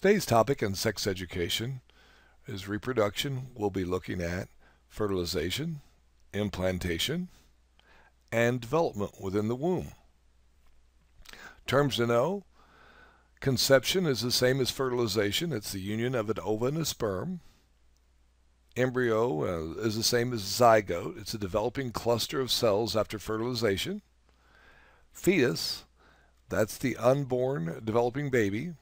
Today's topic in sex education is reproduction. We'll be looking at fertilization, implantation, and development within the womb. Terms to know: conception is the same as fertilization. It's the union of an ova and a sperm. Embryo is the same as zygote. It's a developing cluster of cells after fertilization. Fetus, that's the unborn developing baby.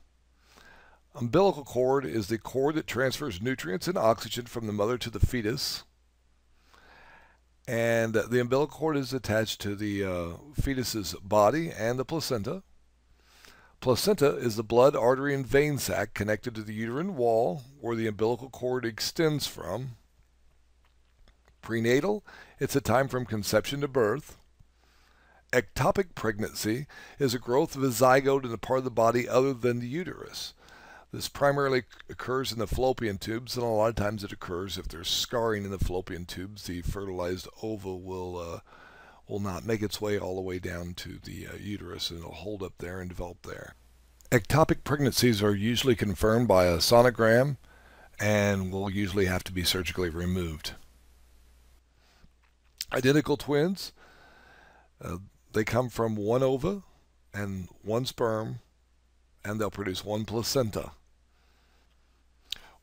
Umbilical cord is the cord that transfers nutrients and oxygen from the mother to the fetus. And the umbilical cord is attached to the fetus's body and the placenta. Placenta is the blood, artery, and vein sac connected to the uterine wall where the umbilical cord extends from. Prenatal, it's a time from conception to birth. Ectopic pregnancy is a growth of a zygote in a part of the body other than the uterus. This primarily occurs in the fallopian tubes, and a lot of times it occurs if there's scarring in the fallopian tubes. The fertilized ova will not make its way all the way down to the uterus, and it'll hold up there and develop there. Ectopic pregnancies are usually confirmed by a sonogram and will usually have to be surgically removed. Identical twins, they come from one ova and one sperm, and they'll produce one placenta.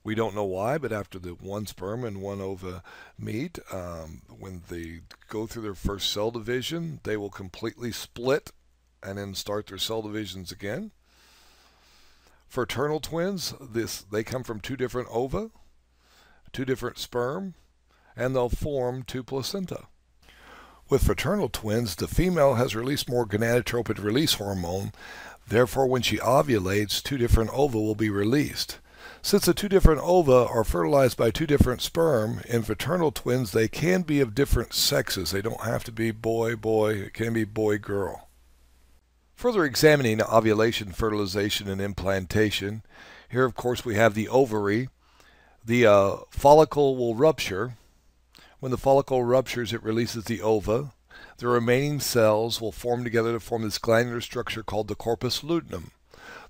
We don't know why, but after the one sperm and one ova meet, when they go through their first cell division, they will completely split and then start their cell divisions again. Fraternal twins, they come from two different ova, two different sperm, and they'll form two placenta. With fraternal twins, the female has released more gonadotropin release hormone. Therefore, when she ovulates, two different ova will be released. Since the two different ova are fertilized by two different sperm, in fraternal twins they can be of different sexes. They don't have to be boy-boy, it can be boy-girl. Further examining ovulation, fertilization, and implantation, here of course we have the ovary. The follicle will rupture. When the follicle ruptures, it releases the ova. The remaining cells will form together to form this glandular structure called the corpus luteum.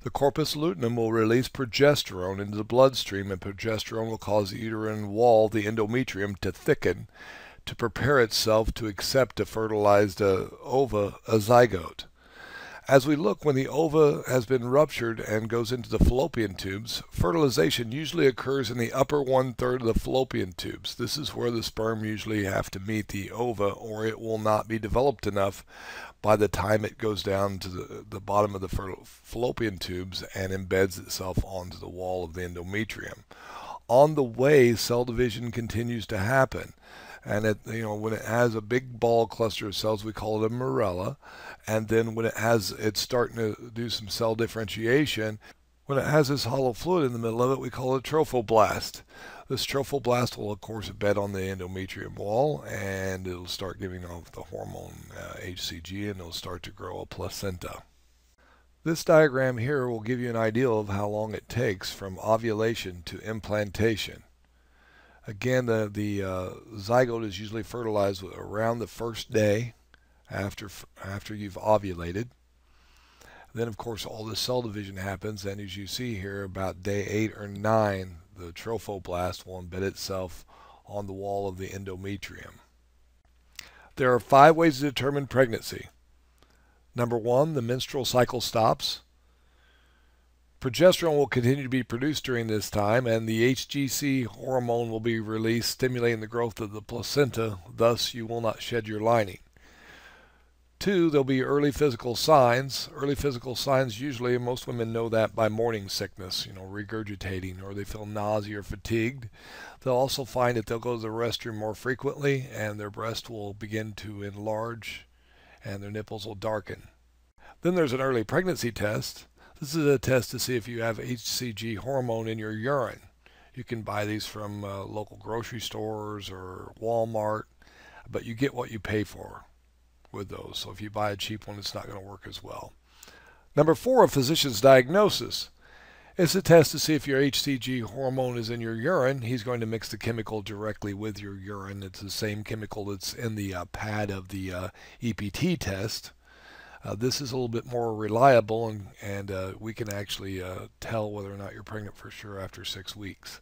The corpus luteum will release progesterone into the bloodstream, and progesterone will cause the uterine wall, the endometrium, to thicken to prepare itself to accept a fertilized ova, a zygote. As we look, when the ova has been ruptured and goes into the fallopian tubes, fertilization usually occurs in the upper 1/3 of the fallopian tubes. This is where the sperm usually have to meet the ova, or it will not be developed enough by the time it goes down to the bottom of the fallopian tubes and embeds itself onto the wall of the endometrium. On the way, cell division continues to happen. And when it has a big ball cluster of cells, we call it a morella. And then when it's starting to do some cell differentiation, when it has this hollow fluid in the middle of it, we call it a trophoblast. This trophoblast will, of course, bed on the endometrium wall, and it'll start giving off the hormone HCG, and it'll start to grow a placenta. This diagram here will give you an idea of how long it takes from ovulation to implantation. Again, the zygote is usually fertilized around the first day after you've ovulated. Then, of course, all the cell division happens, and as you see here, about day 8 or 9, the trophoblast will embed itself on the wall of the endometrium. There are 5 ways to determine pregnancy. Number 1, the menstrual cycle stops. Progesterone will continue to be produced during this time, and the HCG hormone will be released, stimulating the growth of the placenta. Thus, you will not shed your lining. 2, there'll be early physical signs. Early physical signs usually, most women know that by morning sickness, regurgitating, or they feel nausea or fatigued. They'll also find that they'll go to the restroom more frequently, and their breast will begin to enlarge, and their nipples will darken. Then there's an early pregnancy test. This is a test to see if you have HCG hormone in your urine. You can buy these from local grocery stores or Walmart, but you get what you pay for with those. So if you buy a cheap one, it's not going to work as well. Number 4, a physician's diagnosis. It's a test to see if your HCG hormone is in your urine. He's going to mix the chemical directly with your urine. It's the same chemical that's in the pad of the EPT test. This is a little bit more reliable, and we can actually tell whether or not you're pregnant for sure after 6 weeks.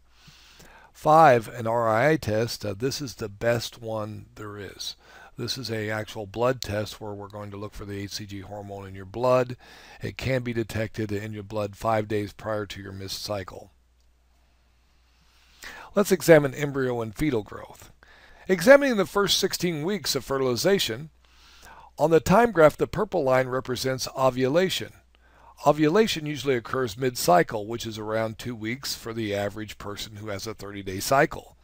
5, an RIA test. This is the best one there is. This is an actual blood test where we're going to look for the HCG hormone in your blood. It can be detected in your blood 5 days prior to your missed cycle. Let's examine embryo and fetal growth. Examining the first 16 weeks of fertilization, on the time graph the purple line represents ovulation. Ovulation usually occurs mid-cycle, which is around 2 weeks for the average person who has a 30-day cycle.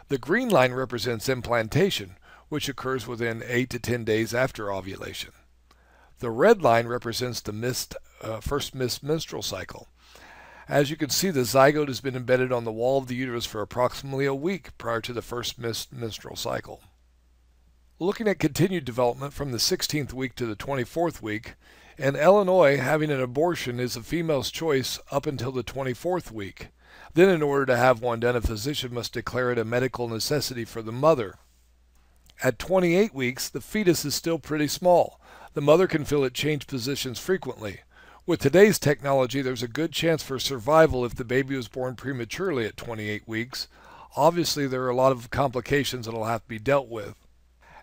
The green line represents implantation, which occurs within 8 to 10 days after ovulation. The red line represents the first missed menstrual cycle. As you can see, the zygote has been embedded on the wall of the uterus for approximately a week prior to the first missed menstrual cycle. Looking at continued development from the 16th week to the 24th week, in Illinois, having an abortion is a female's choice up until the 24th week. Then, in order to have one done, a physician must declare it a medical necessity for the mother. At 28 weeks, the fetus is still pretty small. The mother can feel it change positions frequently. With today's technology, there's a good chance for survival if the baby was born prematurely at 28 weeks. Obviously, there are a lot of complications that will have to be dealt with.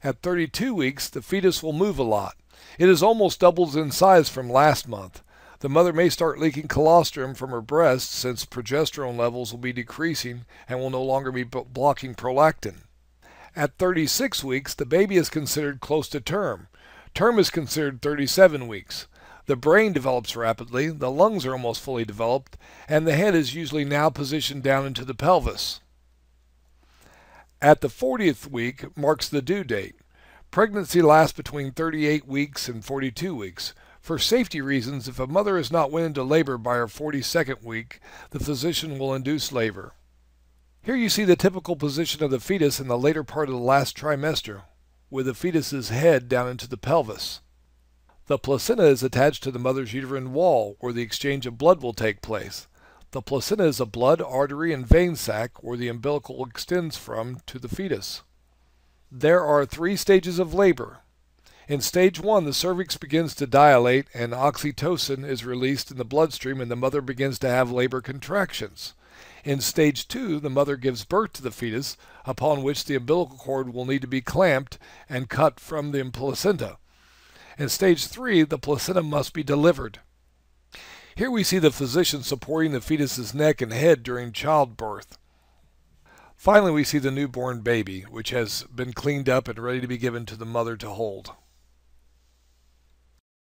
At 32 weeks, the fetus will move a lot. It is almost doubled in size from last month. The mother may start leaking colostrum from her breast since progesterone levels will be decreasing and will no longer be blocking prolactin. At 36 weeks, the baby is considered close to term. Term is considered 37 weeks. The brain develops rapidly, the lungs are almost fully developed, and the head is usually now positioned down into the pelvis. At the 40th week marks the due date. Pregnancy lasts between 38 weeks and 42 weeks. For safety reasons, if a mother has not went into labor by her 42nd week, the physician will induce labor. Here you see the typical position of the fetus in the later part of the last trimester, with the fetus's head down into the pelvis. The placenta is attached to the mother's uterine wall, where the exchange of blood will take place. The placenta is a blood, artery, and vein sac where the umbilical extends from to the fetus. There are 3 stages of labor. In stage 1, the cervix begins to dilate and oxytocin is released in the bloodstream and the mother begins to have labor contractions. In stage 2, the mother gives birth to the fetus, upon which the umbilical cord will need to be clamped and cut from the placenta. In stage 3, the placenta must be delivered. Here we see the physician supporting the fetus's neck and head during childbirth. Finally, we see the newborn baby, which has been cleaned up and ready to be given to the mother to hold.